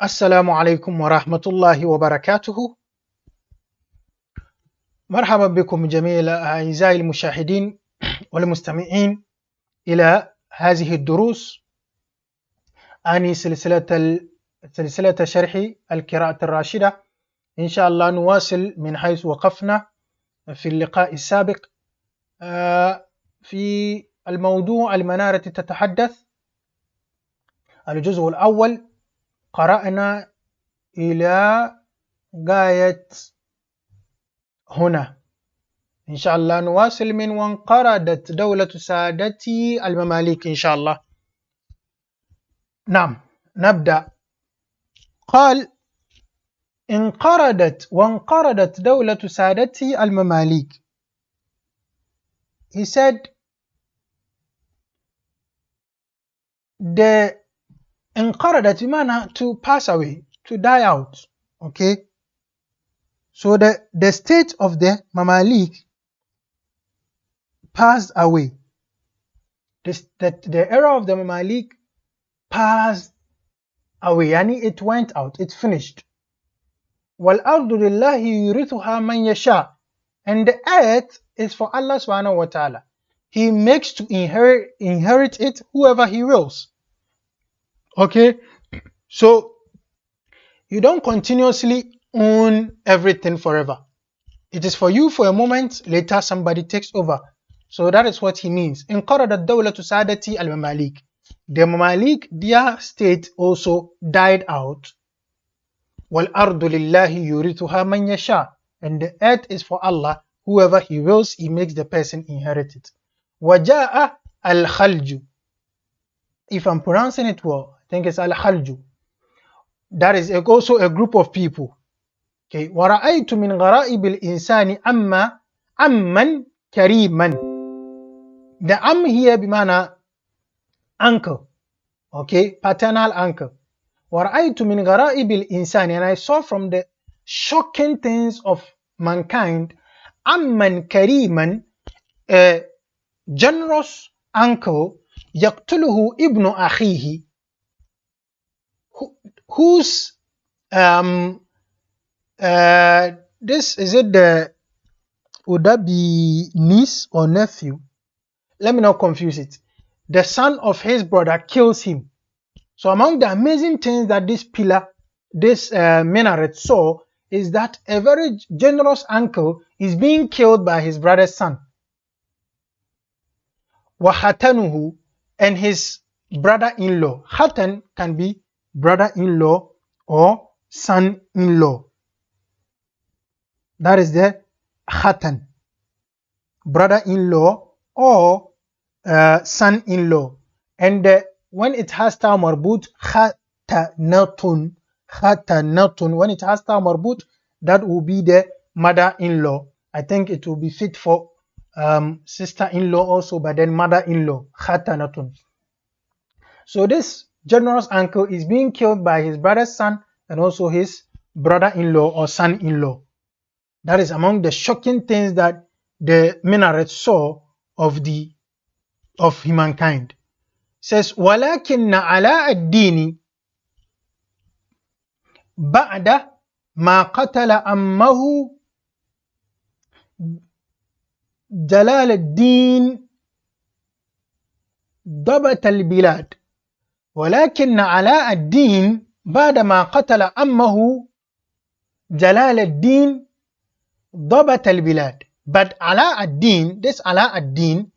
السلام عليكم ورحمة الله وبركاته. مرحبا بكم جميع أعزائي المشاهدين والمستمعين إلى هذه الدروس عن سلسلة شرح القراءة الراشدة. إن شاء الله نواصل من حيث وقفنا في اللقاء السابق في الموضوع المنارة تتحدث. الجزء الأول قرأنا إلى غاية هنا. إن شاء الله نواصل من وانقرضت دولة سادتي المماليك إن شاء الله. نعم نبدأ. قال وانقرضت دولة سادتي المماليك. He said the انقرضت بمعنى to pass away, to die out. Okay, so the state of the Mamalik passed away. The era of the Mamalik passed away, yani it went out, it finished. وَالْأَرْضُ لِلَّهِ يُرِثُهَا مَنْ يَشَاءُ. And the earth is for Allah subhanahu wa ta'ala. He makes to inherit it whoever He wills. Okay, so you don't continuously own everything forever. It is for you for a moment, later somebody takes over. So that is what he means. انقرضت دولة سادتي المماليك. The Mamalik, their state also died out. وَالْأَرْضُ لِلَّهِ يُرِثُهَا مَنْ يَشَاءُ. And the earth is for Allah, whoever He wills, He makes the person inherit it. وَجَاءَ الْخَلْجُ. If I'm pronouncing it well, I think it's al-Khalju. That is also a group of people. Okay. وَرَأَيْتُ مِنْ غَرَائِبِ الْإِنسَانِ أَمًّا كَرِيمًا. The am here bimana uncle. Okay, paternal uncle. وَرَأَيْتُ مِنْ غَرَائِبِ الْإِنسَانِ. And I saw from the shocking things of mankind, أَمًّا كَرِيمًا, a generous uncle, يَقْتُلُهُ ابْنُ أَخِيهِ, whose this is it would that be niece or nephew? Let me not confuse it. The son of his brother kills him. So among the amazing things that this minaret saw is that a very generous uncle is being killed by his brother's son. وَخَتَنُهُ, and his brother-in-law. Khatan can be brother-in-law or son-in-law. That is the khatan, brother-in-law or son-in-law. And when it has ta marbut, khatanatun, when it has ta marbut, that will be the mother-in-law. I think it will be fit for sister-in-law also, but then mother-in-law, khatanatun. So this generous uncle is being killed by his brother's son and also his brother-in-law or son-in-law. That is among the shocking things that the minaret saw of humankind. It says وَلَكِنَّ عَلَاءَ الدِّينِ بَعْدَ مَا قَتَلَ أَمَّهُ جلال الدين ضبط البلاد. ولكن علاء الدين بعد ما قتل أمه جلال الدين ضبط البلاد. But Ala ad-Din, this Ala ad-Din,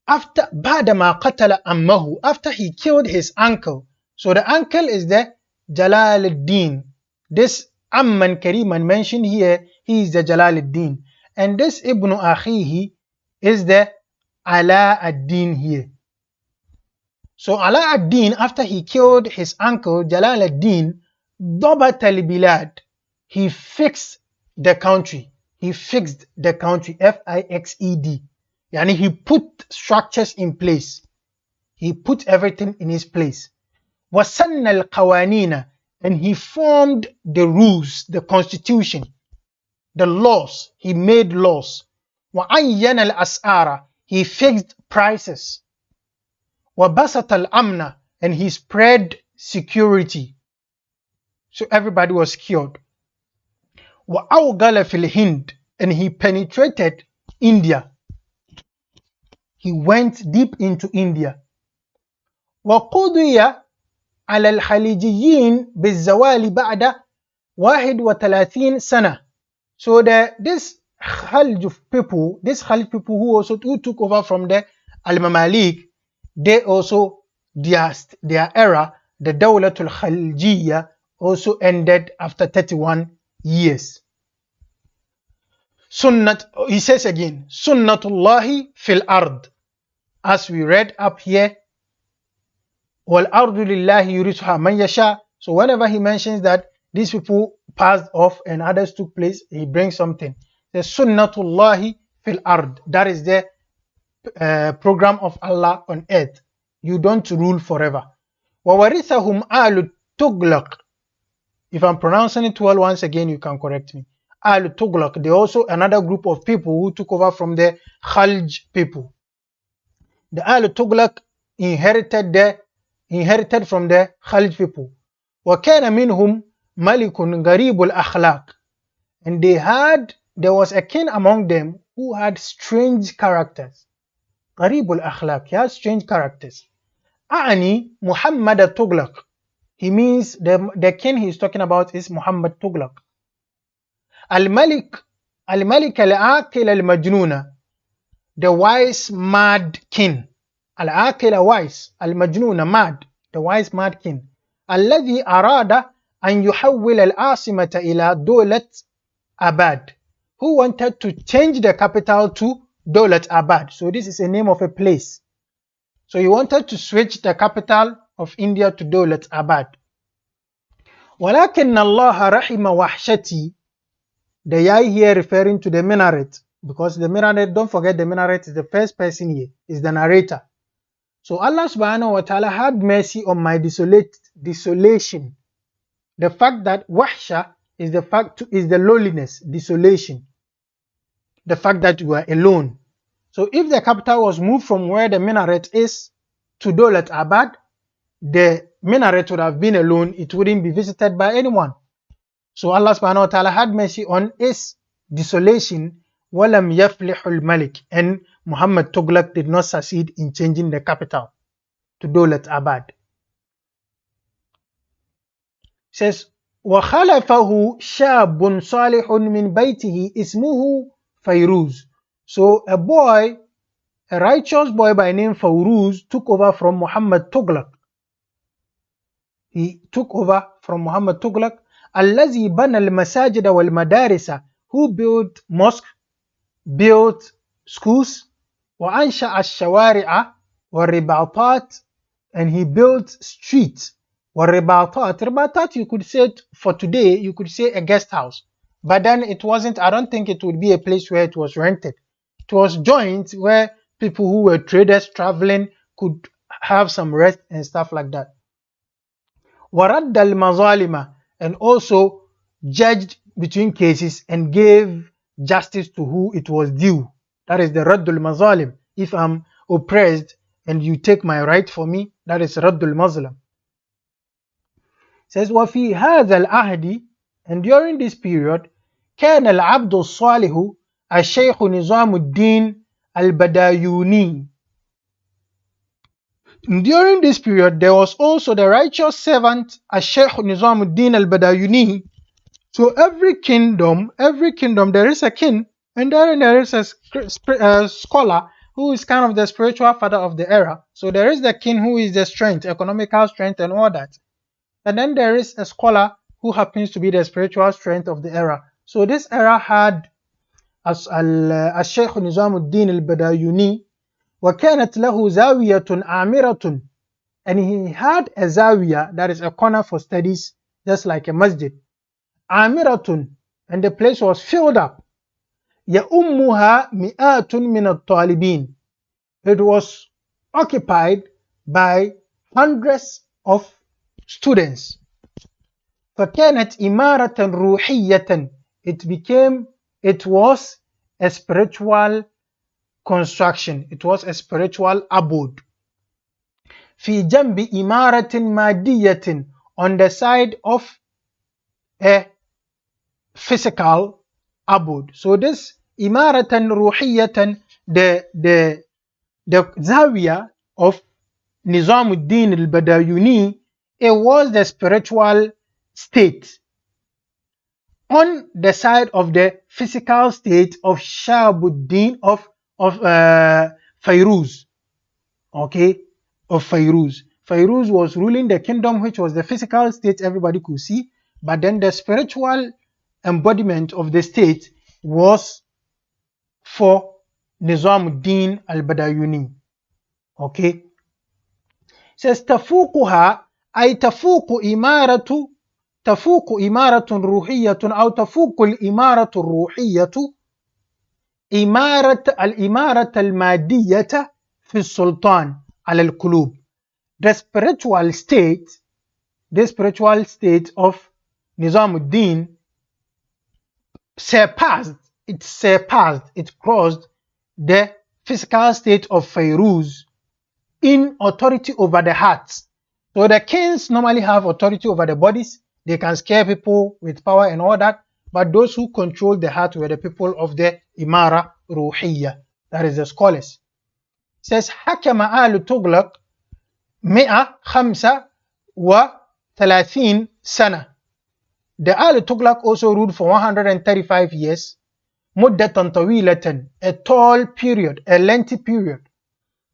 after بعد ما قتل أمه, after he killed his uncle. So the uncle is the Jalal ad-Din. This Amman Kariman mentioned here, he is the Jalal ad-Din. And this Ibn Akhihi is the Ala ad-Din here. So Ala ad-Din, after he killed his uncle Jalal ad-Din, ضبط البلاد, he fixed the country. He fixed the country, F-I-X-E-D. Yani he put structures in place. He put everything in his place. وَسَنَّ الْقَوَانِينَ, and he formed the rules, the constitution, the laws. He made laws. وَعَيَّنَ الْأَسْعَارَ, he fixed prices. وَبَسَطَ الْأَمْنَ, and he spread security. So everybody was cured. وَأَوْغَلَ فِي الْهِنْدِ, and he penetrated India. He went deep into India. وَقُضِيَ عَلَى الْخَلِيجِيِّينَ بِالزَّوَالِ بَعْدَ 31 سَنَةٍ. So this Khalj people who took over from the Al-Mamalik, they also, their era, the Dawlatul Khaljiyya, also ended after 31 years. He says again, Sunnatullahi fil ard. As we read up here, wal ardu lillahi yurithuha man yasha. So whenever he mentions that these people passed off and others took place, he brings something. The Sunnatullahi fil ard. That is the program of Allah on earth. You don't rule forever. وَوَرِثَهُمْ آلُ Tughlaq. If I'm pronouncing it well, once again you can correct me. Al Tughlaq, they also another group of people who took over from the Khalj people. The Al Tughlaq inherited from the Khalj people. وَكَانَ مِنْهُمْ مَلِكٌ غَرِيبُ الْأَخْلَاقِ. And there was a king among them who had strange characters. غَرِيبُ الْأَخْلَاقِ, he had strange characters. أعني Muhammad Tughlaq. He means the king he's talking about is Muhammad Tughlaq. Al-Malik al-Aqil al-Majnuna, the wise mad king. Al-Aqil wise, al-Majnuna mad, the wise mad king. الذي أراد أن يحول العاصمة إلى دولة Abad, who wanted to change the capital to Dawlat Abad. So this is a name of a place. So he wanted to switch the capital of India to Dawlat Abad. ولكن الله رحم وحشتي. The yai here referring to the minaret, because the minaret, don't forget the minaret is the first person here, is the narrator. So Allah subhanahu wa ta'ala had mercy on my desolation. The fact that wahsha is the lowliness, desolation. The fact that you are alone. So if the capital was moved from where the minaret is to Dawlat Abad, the minaret would have been alone, it wouldn't be visited by anyone. So Allah subhanahu wa ta'ala had mercy on his desolation. وَلَمْ يَفْلِحُ الْمَلِكِ, and Muhammad Tughlaq did not succeed in changing the capital to Dawlat Abad. It says, وَخَلَفَهُ شَابٌ صَالِحٌ مِنْ بَيْتِهِ اسْمُهُ فَيْرُوز. So a righteous boy by name Fawruz took over from Muhammad Tughlaq. He took over from Muhammad Tughlaq. الذي بنى المساجد والمدارس, who built mosques, built schools, وأنشأ الشوارع والرباطات, and he built streets. والرباطات, ribatat, you could say it for today, you could say a guest house, but then it wasn't. I don't think it would be a place where it was rented. It was joints where people who were traders traveling could have some rest and stuff like that. وَرَدَّ الْمَظَالِمَ, and also judged between cases and gave justice to who it was due. That is the Raddul Mazalim. If I'm oppressed and you take my right for me, that is Raddul Mazlam. It says, وَفِي هَذَا الْعَهْدِ, and during this period, كَانَ الْعَبْدُ الصَّالِحُ الشَّيْخُ نِظَامُ الدِّينِ الْبَدَايُونِي. During this period, there was also the righteous servant, Shaykh Nizamuddin al-Badayuni. So every kingdom, there is a king, and then there is a scholar who is kind of the spiritual father of the era. So there is the king who is the strength, economical strength and all that. And then there is a scholar who happens to be the spiritual strength of the era. So this era had Shaykh Nizamuddin al-Badayuni, وَكَانَتْ لَهُ زَاوِيَةٌ عَامِرَةٌ, and he had a zawiya, that is a corner for studies, just like a masjid. عَامِرَةٌ, and the place was filled up. يَأُمُّهَا مِئَاتٌ مِنَ الطَّالِبِينَ, it was occupied by hundreds of students. فَكَانَتْ إِمَارَةً رُوحِيَّةً, it was a spiritual construction, it was a spiritual abode. في جنب إمارة مادية, on the side of a physical abode. So this imaratan ruhiyatan, the Zawiya of Nizamuddin al-Badayuni, it was the spiritual state on the side of the physical state of Shahabuddin of Fairuz. Okay, of Fairuz. Fairuz was ruling the kingdom, which was the physical state everybody could see, but then the spiritual embodiment of the state was for Nizamuddin al-Badayuni. Okay, says tafuquha ay تفوق إمارة روحية أو تفوق الإمارة الروحية الإمارة المادية في السلطان على القلوب. The spiritual state of Nizamuddin it crossed the physical state of Fairuz in authority over the hearts. So the kings normally have authority over the bodies. They can scare people with power and all that. But those who control the heart were the people of the Imara Ruhiyya. That is the scholars. It says, حكم آل تغلق 135 سنة. The Al Tughlaq also ruled for 135 years. مدة طويلة, a tall period, a lengthy period.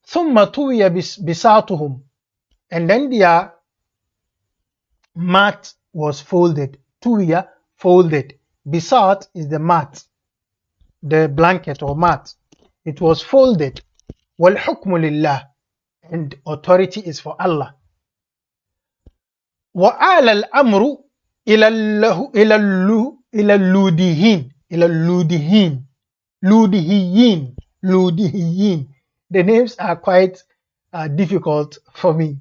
ثم طوي بساطهم, and then their mat was folded. Tuya, folded. Bisat is the mat, the blanket or mat. It was folded. وَالْحُكْمُ لِلَّهِ, and authority is for Allah. وَآلَ الْأَمْرُ إِلَى اللُّودِهِيِّينَ. The names are quite difficult for me.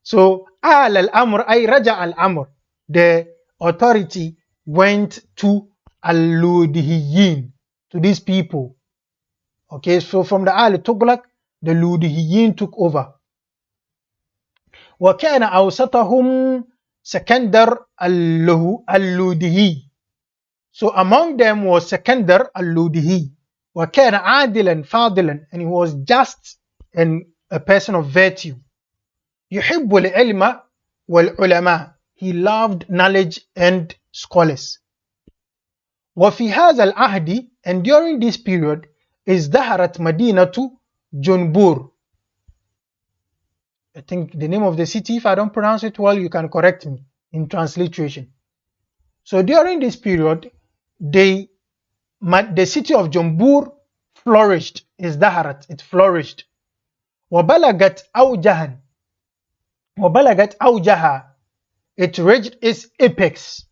So al al-amr ay raja al-amr, the authority went to al-Ludihiyin, to these people. Okay, so from the Al Tughlaq, the Ludihiyin took over. وكان أوسطهم Sekandar al-Ludihi. So among them was Sekandar al-Ludihi. وكان عادلا فاضلا, and he was just and a person of virtue. يحب العلم والعلماء, he loved knowledge and scholars. وفي هذا العهد, and during this period, ازدهرت مدينة جنبور. I think the name of the city, if I don't pronounce it well, you can correct me in transliteration. So during this period, the city of Jumbur flourished, ازدهرت, it flourished. وبلغت أوجها, it reached its apex.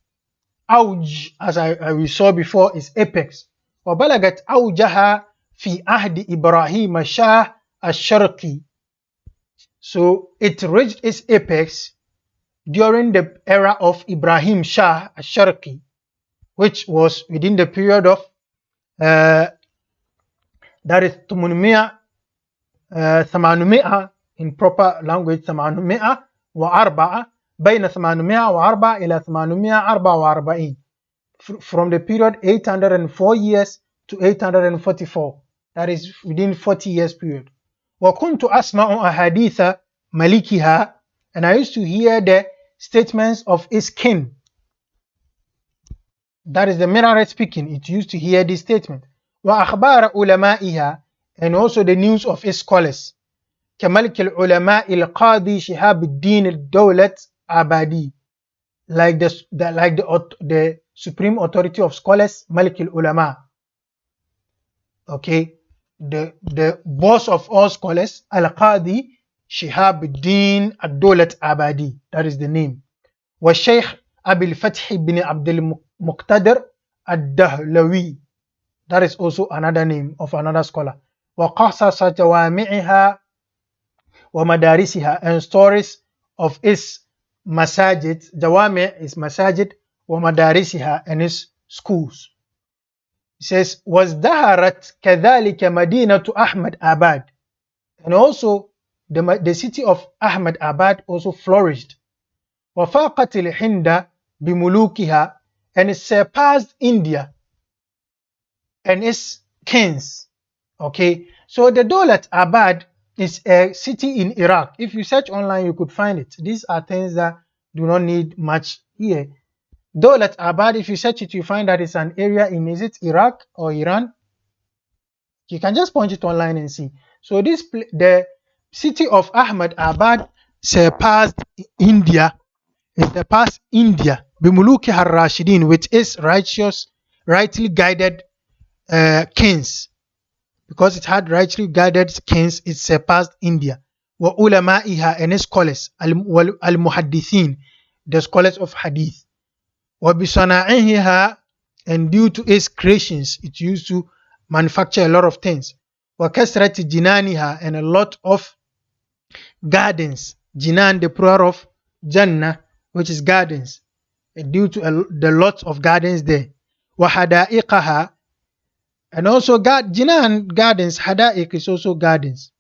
أوج, as we saw before, is apex. وبلغت أوجها في عهد إبراهيم شاه الشرقي. So it reached its apex during the era of Ibrahim Shah al-Sharqi, which was within the period of that is 800 in proper language 804 بين 804 إلى 844, from the period 804 years to 844, that is within 40 years period. وكنت أسمع أحاديث ملكها, and I used to hear the statements of its king. That is the minaret speaking. It used to hear this statement. وأخبار علمائها, and also the news of its scholars. كملك العلماء القاضي شهاب الدين الدولة عبادي, like the supreme authority of scholars, Malik al-Ulama. Okay, the boss of all scholars, Al-Qadi Shihab al-Din al-Dawlat Abadi, that is the name. Wa Shaykh Abil Fath ibn Abdul Muqtadir al-Dahlawi, that is also another name of another scholar. Wa qasasa jawami'iha wa madarisiha, and stories of its masajid. Jawami' is masajid, wa madarisiha, and its schools. It says, وَازْدَهَرَتْ كَذَلِكَ مَدِينَةُ Ahmad Abad, and also the city of Ahmad Abad also flourished. وَفَاقَتِ الْحِنْدَ بِمُلُوكِهَا, and it surpassed India and its kings. Okay, so the Dawlat Abad is a city in Iraq. If you search online, you could find it. These are things that do not need much here. Dawlat Abad, if you search it, you find that it's an area in, is it Iraq or Iran? You can just punch it online and see. So the city of Ahmad Abad surpassed India. It surpassed India bimuluki har-rashidin, with its rightly guided kings. Because it had rightly guided kings, it surpassed India. Wa ulama'iha, and its scholars, al-muhaddithin, the scholars of hadith. Wa bisana'iha, and due to its creations, it used to manufacture a lot of things. Wa kasrati jinaniha, and a lot of gardens. Jinan, the plural of Jannah, which is gardens, due to the lots of gardens there. Wa hada'iqaha, and also Jinan gardens, Hada'iq is also gardens.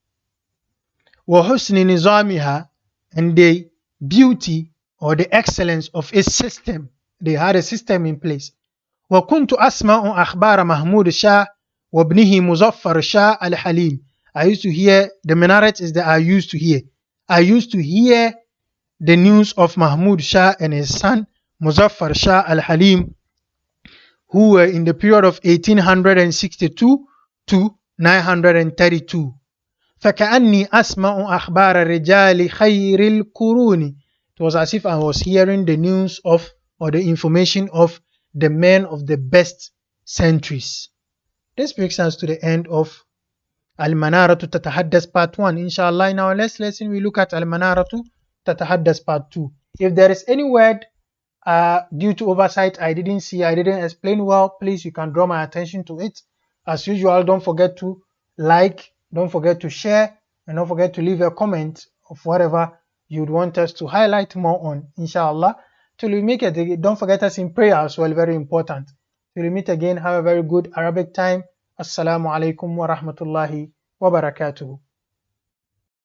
Wa husni nizamiha, and the beauty or the excellence of its system. They had a system in place. Wa kuntu asma'u akhbara Mahmud Shah wa ibnihi Muzaffar Shah al-Halim. I used to hear, the minaret is that I used to hear the news of Mahmud Shah and his son Muzaffar Shah al-Halim, who were in the period of 1862 to 932. فَكَأَنِّي أَسْمَعُ أَخْبَارَ رِجَالِ خَيْرِ الْقُرُونِ. It was as if I was hearing the news of, or the information of, the men of the best centuries. This brings us to the end of Al-Manaratu Tatahaddas Part 1. Inshallah, in our next lesson we look at Al-Manaratu Tatahaddas Part 2. If there is any word due to oversight I didn't explain well, please, you can draw my attention to it. As usual, don't forget to like, don't forget to share, and don't forget to leave a comment of whatever you'd want us to highlight more on, inshallah. Till we meet again, don't forget us in prayer as well, very important. Till we meet again, have a very good Arabic time. Assalamu alaikum wa rahmatullahi wa barakatuhu.